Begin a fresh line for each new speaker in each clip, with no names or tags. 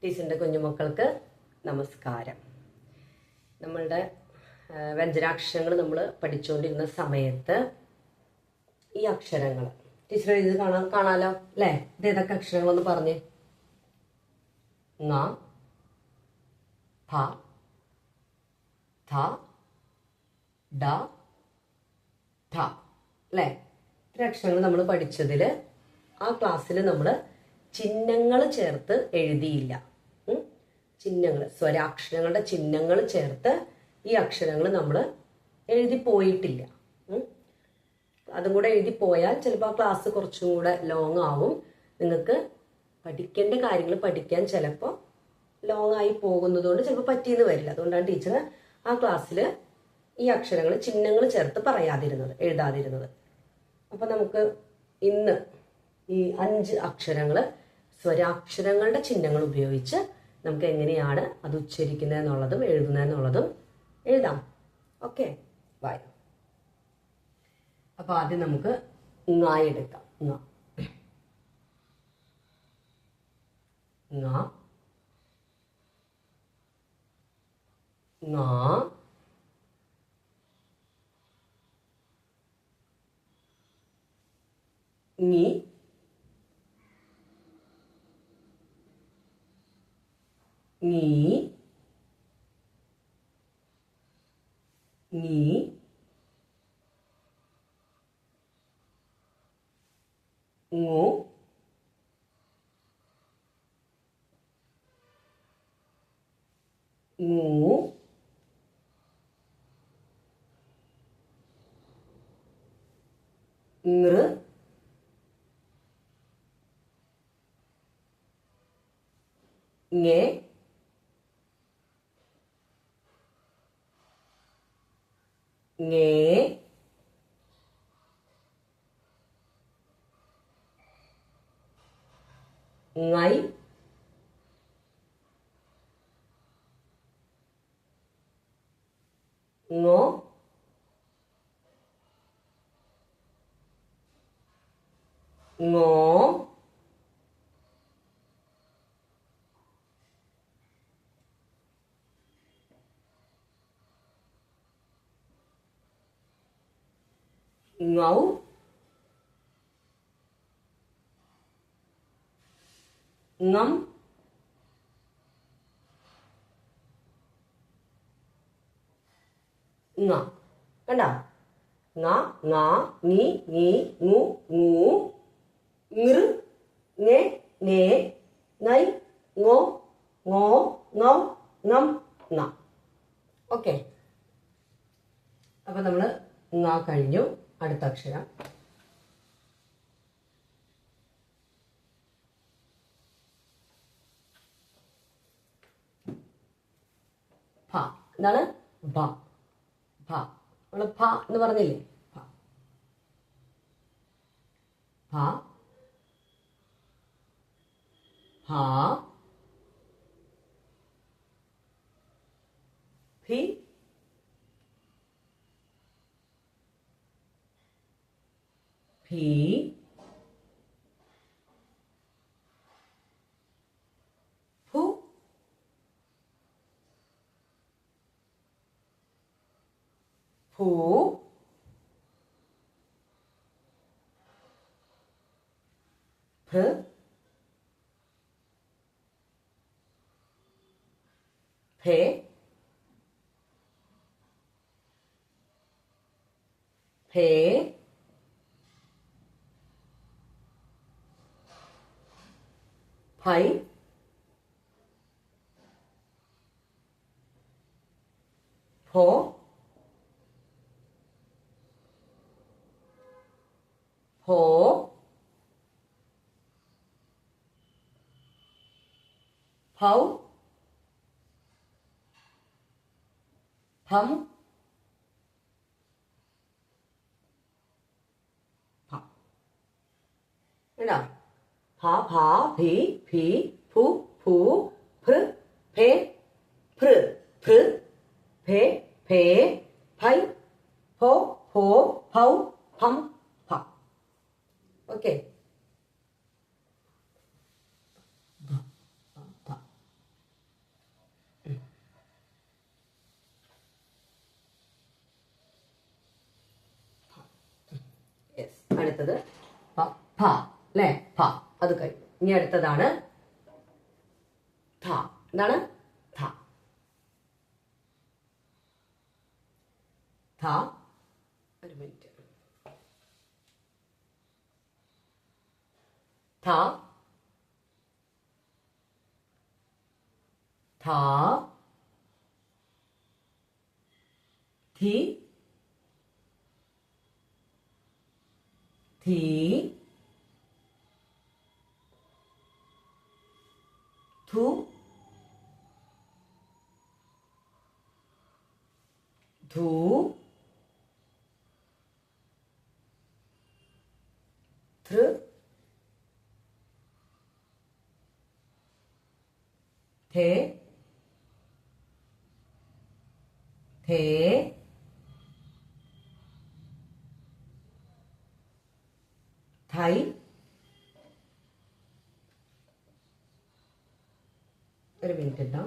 ടീച്ചറിൻ്റെ കുഞ്ഞുമക്കൾക്ക് നമസ്കാരം. നമ്മളുടെ വ്യഞ്ജനാക്ഷരങ്ങൾ നമ്മൾ പഠിച്ചുകൊണ്ടിരുന്ന സമയത്ത് ഈ അക്ഷരങ്ങൾ ടീച്ചർ ഇത് കാണാലോ അല്ലേ? ഇത് ഏതൊക്കെ അക്ഷരങ്ങളൊന്ന് പറഞ്ഞ്. ങ, ഫ, ഥ, ഡ, ഠ അല്ലേ? ഇത്ര അക്ഷരങ്ങൾ നമ്മൾ പഠിച്ചതിൽ ആ ക്ലാസ്സിൽ നമ്മൾ ചിഹ്നങ്ങൾ ചേർത്ത് എഴുതിയില്ല. ചിഹ്നങ്ങൾ, സ്വരാക്ഷരങ്ങളുടെ ചിഹ്നങ്ങൾ ചേർത്ത് ഈ അക്ഷരങ്ങൾ നമ്മൾ എഴുതി പോയിട്ടില്ല. അതും കൂടെ എഴുതി പോയാൽ ചിലപ്പോൾ ആ ക്ലാസ് കുറച്ചും കൂടെ ലോങ് ആവും. നിങ്ങൾക്ക് പഠിക്കേണ്ട കാര്യങ്ങൾ പഠിക്കാൻ ചിലപ്പോൾ ലോങ് ആയി പോകുന്നതുകൊണ്ട് ചിലപ്പോൾ പറ്റിയെന്ന് വരില്ല. അതുകൊണ്ടാണ് ടീച്ചർ ആ ക്ലാസ്സിൽ ഈ അക്ഷരങ്ങൾ ചിഹ്നങ്ങൾ ചേർത്ത് എഴുതാതിരുന്നത്. അപ്പം നമുക്ക് ഇന്ന് ഈ 5 അക്ഷരങ്ങൾ സ്വരാക്ഷരങ്ങളുടെ ചിഹ്നങ്ങൾ ഉപയോഗിച്ച് നമുക്ക് എങ്ങനെയാണ് അത് ഉച്ചരിക്കുന്നത് എന്നുള്ളതും എഴുതുന്നത് എന്നുള്ളതും എഴുതാം. ഓക്കെ, വായ. അപ്പൊ ആദ്യം നമുക്ക് ങ എടുക്കാം. ങ, ങ, ങ, ങി, ങീ, ങീ, ങു, ങൂ, ങൃ, ങേ, ങേ, ങൈ, ങോ, ങോ, ങൗ, ങം, ങ. കണ്ട? ങ, ങ, ങി, ങീ, ങു, ങൂ, ങൃ, ങേ, ങേ, ങൈ, ങോ, ങോ, ങൗ, ങം, ങ. ഓക്കെ, അപ്പൊ നമ്മള് ങ കഴിഞ്ഞു. അടുത്ത അക്ഷരം ഭ. എന്താണ്? ഭ. ഭ. നമ്മള് ഭ എന്ന് പറഞ്ഞില്ലേ? ഭ. ഭ, ഭ, ഭി, ഭീ, ഭു, ഭൂ, ഭ, ഭേ, ഭേ, ഭൈ, ഭോ, ഭോ, ഭൗ, ഭം, ഭ. കേട്ടോ? ഭ, ഭ, ഭി, ഭി, ഭു, ഭൂ, ഭൃ, ഭേ, ഭൃ, ഭൃ, ഭേ, ഭേ, ഭൈ, ഭോ, ഭോ, ഭൗ, ഭം, ഭ. ഓക്കെ, അടുത്തത് ഫ അല്ലേ, ഫ. അത് കഴിഞ്ഞു. ഇനി അടുത്തതാണ് ഥ. എന്താണ്? ഥ. ഥ. ഒരു മിനിറ്റ്. ഥ, ഥ, ധി, ധി, ധു, ധു, ധൃ, ധേ, ധേ, thൈ, ഒരു മിനിറ്റ് ഉണ്ടോ,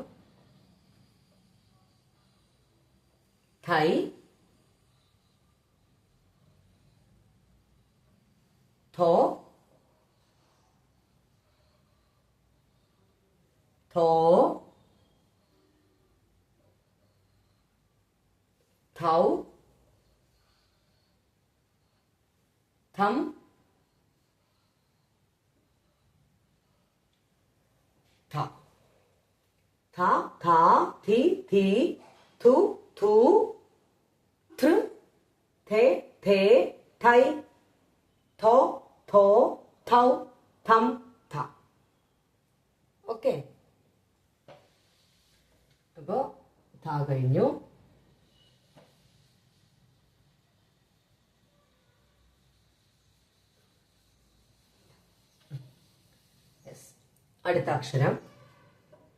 thൈ, thോ, thോ, thൗ, thം, ഥ. ഥ, ഥ, ധി, ധി, ധു, ധു, ധൃ, ധേ, ധേ, thൈ, thോ, thോ, thൗ, thം, ഥ. ഓക്കെ. അപ്പോ ഥ കഴിഞ്ഞു. അടുത്ത അക്ഷരം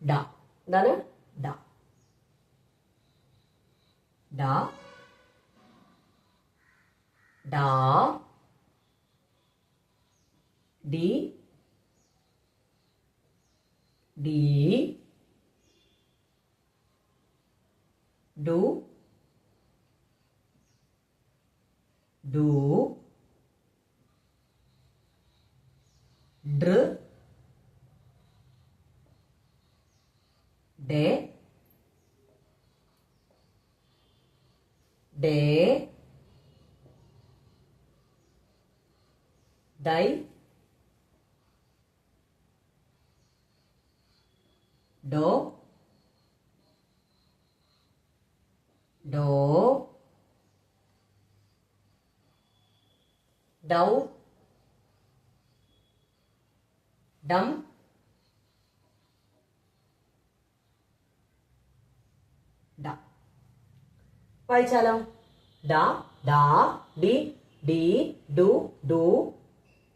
ഡ. എന്താണ്? ഡ. ഡ, ഡാ, ഡി, ഡി, ഡു, ഡു, ഡൃ, ഡേ, ഡേ, ഡൈ, ഡോ, ഡോ, ഡൗ, ഡം, ഡ. വായിച്ചാലോ? ഡ, ഡാ, ഡി, ഡി, ഡു, ഡു,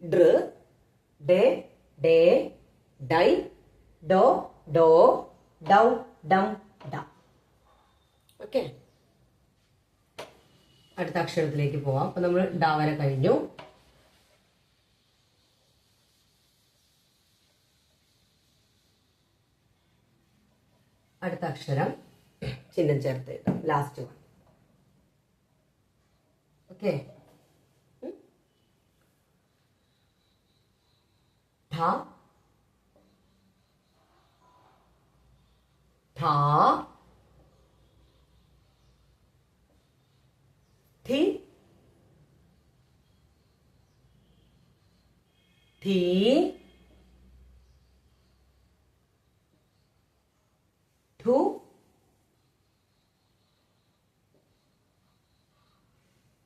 ഡൃ, ഡേ, ഡേ, ഡൈ, ഡോ, ഡോ, ഡൗ, ഡം, ഡ. ഓക്കെ. അടുത്ത അക്ഷരത്തിലേക്ക് പോവാം. അപ്പൊ നമ്മൾ ഡ വരെ കഴിഞ്ഞു. അടുത്ത അക്ഷരം ചിഹ്നം ചേർത്ത് എഴുതാം. Last one. ഓക്കെ. ധ, ധ, ധി, ധി, ധു,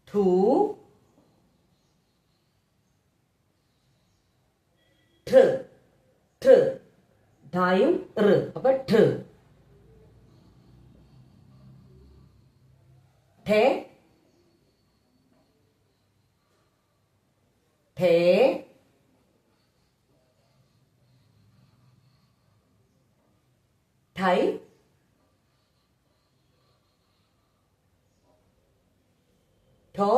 ധു, ഠ്, ഠ്, ധായും ഋ. അപ്പൊ ഠ്. ഠേ, ഠേ, ഠൈ, ഠോ,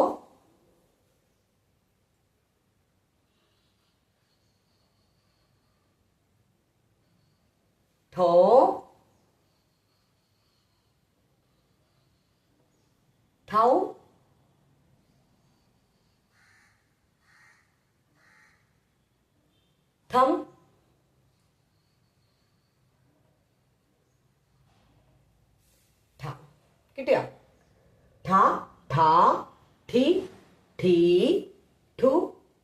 ഠോ, ഠൗ, thumb, ഥ. കിട്ടിയോ? ഥ, ഥ, ഥി, ഥീ, ഥു,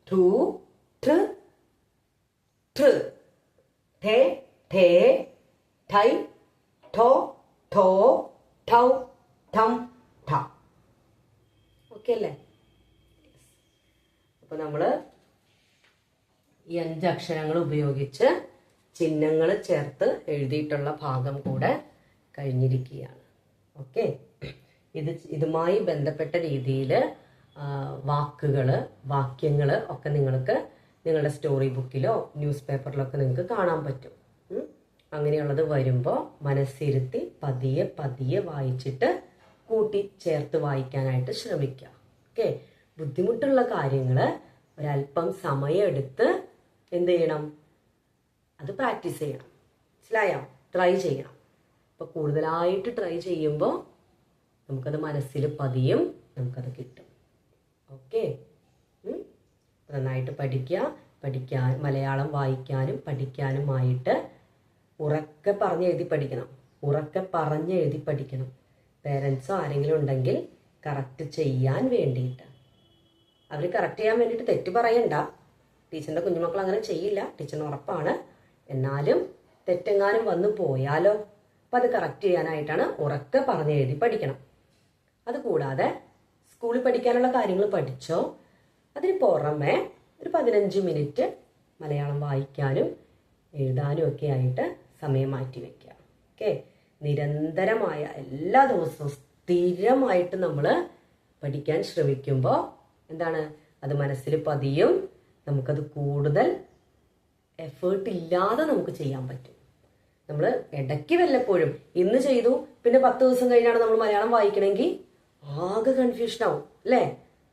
ഥൂ, ഥൃ, ഥൃ, ഥേ, ഥേ, thൈ, ഥോ, ഥോ, ഥൗ, ഥം, ഥ. ഓക്കെ അല്ലേ? അപ്പൊ നമ്മള് ഈ 5 അക്ഷരങ്ങൾ ഉപയോഗിച്ച് ചിഹ്നങ്ങൾ ചേർത്ത് എഴുതിയിട്ടുള്ള ഭാഗം കൂടെ കഴിഞ്ഞിരിക്കുകയാണ്. ഓക്കെ, ഇതുമായി ബന്ധപ്പെട്ട രീതിയിൽ വാക്കുകള്, വാക്യങ്ങള് ഒക്കെ നിങ്ങൾക്ക് നിങ്ങളുടെ സ്റ്റോറി ബുക്കിലോ ന്യൂസ് പേപ്പറിലൊക്കെ നിങ്ങൾക്ക് കാണാൻ പറ്റും. അങ്ങനെയുള്ളത് വരുമ്പോൾ മനസ്സിരുത്തി പതിയെ പതിയെ വായിച്ചിട്ട് കൂട്ടി ചേർത്ത് വായിക്കാനായിട്ട് ശ്രമിക്കുക. ഓക്കെ, ബുദ്ധിമുട്ടുള്ള കാര്യങ്ങൾ ഒരല്പം സമയമെടുത്ത് എന്ത് ചെയ്യണം? അത് പ്രാക്ടീസ് ചെയ്യണം. മനസ്സിലായോ? ട്രൈ ചെയ്യണം. അപ്പോൾ കൂടുതലായിട്ട് ട്രൈ ചെയ്യുമ്പോൾ നമുക്കത് മനസ്സിൽ പതിയും, നമുക്കത് കിട്ടും. ഓക്കെ, നന്നായിട്ട് പഠിക്കാൻ മലയാളം വായിക്കാനും പഠിക്കാനുമായിട്ട് ഉറക്കെ പറഞ്ഞ് എഴുതി പഠിക്കണം. ഉറക്കെ പറഞ്ഞ് എഴുതി പഠിക്കണം. പേരൻസോ ആരെങ്കിലും ഉണ്ടെങ്കിൽ കറക്റ്റ് ചെയ്യാൻ വേണ്ടിയിട്ട്, അവർ കറക്റ്റ് ചെയ്യാൻ വേണ്ടിയിട്ട് തെറ്റ് പറയണ്ട. ടീച്ചറിൻ്റെ കുഞ്ഞുമക്കൾ അങ്ങനെ ചെയ്യില്ല, ടീച്ചറിന് ഉറപ്പാണ്. എന്നാലും തെറ്റെങ്ങാനും വന്നു പോയാലോ, അപ്പം അത് കറക്റ്റ് ചെയ്യാനായിട്ടാണ് ഉറക്കെ പറഞ്ഞ് എഴുതി പഠിക്കണം. അതുകൂടാതെ സ്കൂളിൽ പഠിക്കാനുള്ള കാര്യങ്ങൾ പഠിച്ചോ, അതിന് പുറമെ ഒരു 15 മിനിറ്റ് മലയാളം വായിക്കാനും എഴുതാനും ഒക്കെ ആയിട്ട് സമയം മാറ്റി വയ്ക്കുക. ഓക്കെ, നിരന്തരമായ എല്ലാ ദിവസവും സ്ഥിരമായിട്ട് നമ്മൾ പഠിക്കാൻ ശ്രമിക്കുമ്പോൾ എന്താണ്, അത് മനസ്സിൽ പതിയും. നമുക്കത് കൂടുതൽ എഫേർട്ട് ഇല്ലാതെ നമുക്ക് ചെയ്യാൻ പറ്റും. നമ്മൾ ഇടയ്ക്ക് വല്ലപ്പോഴും ഇന്ന് ചെയ്തു, പിന്നെ 10 ദിവസം കഴിഞ്ഞാണ് നമ്മൾ മലയാളം വായിക്കണമെങ്കിൽ ആകെ കൺഫ്യൂഷൻ ആവും അല്ലേ?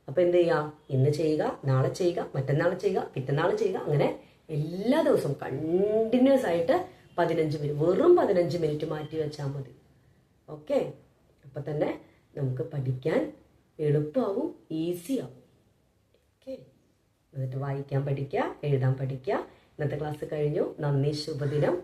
അപ്പൊ എന്ത് ചെയ്യുക? ഇന്ന് ചെയ്യുക, നാളെ ചെയ്യുക, മറ്റന്നാൾ ചെയ്യുക, പിറ്റന്നാൾ ചെയ്യുക, അങ്ങനെ എല്ലാ ദിവസവും കണ്ടിന്യൂസ് ആയിട്ട് 15 മിനിറ്റ്, വെറും 15 മിനിറ്റ് മാറ്റി വെച്ചാൽ മതി. ഓക്കെ, അപ്പൊ തന്നെ നമുക്ക് പഠിക്കാൻ എളുപ്പമാവും, ഈസി ആവും. ഓക്കെ, എന്നിട്ട് വായിക്കാൻ പഠിക്കുക, എഴുതാൻ പഠിക്കുക. ഇന്നത്തെ ക്ലാസ് കഴിഞ്ഞു. നന്ദി, ശുഭദിനം.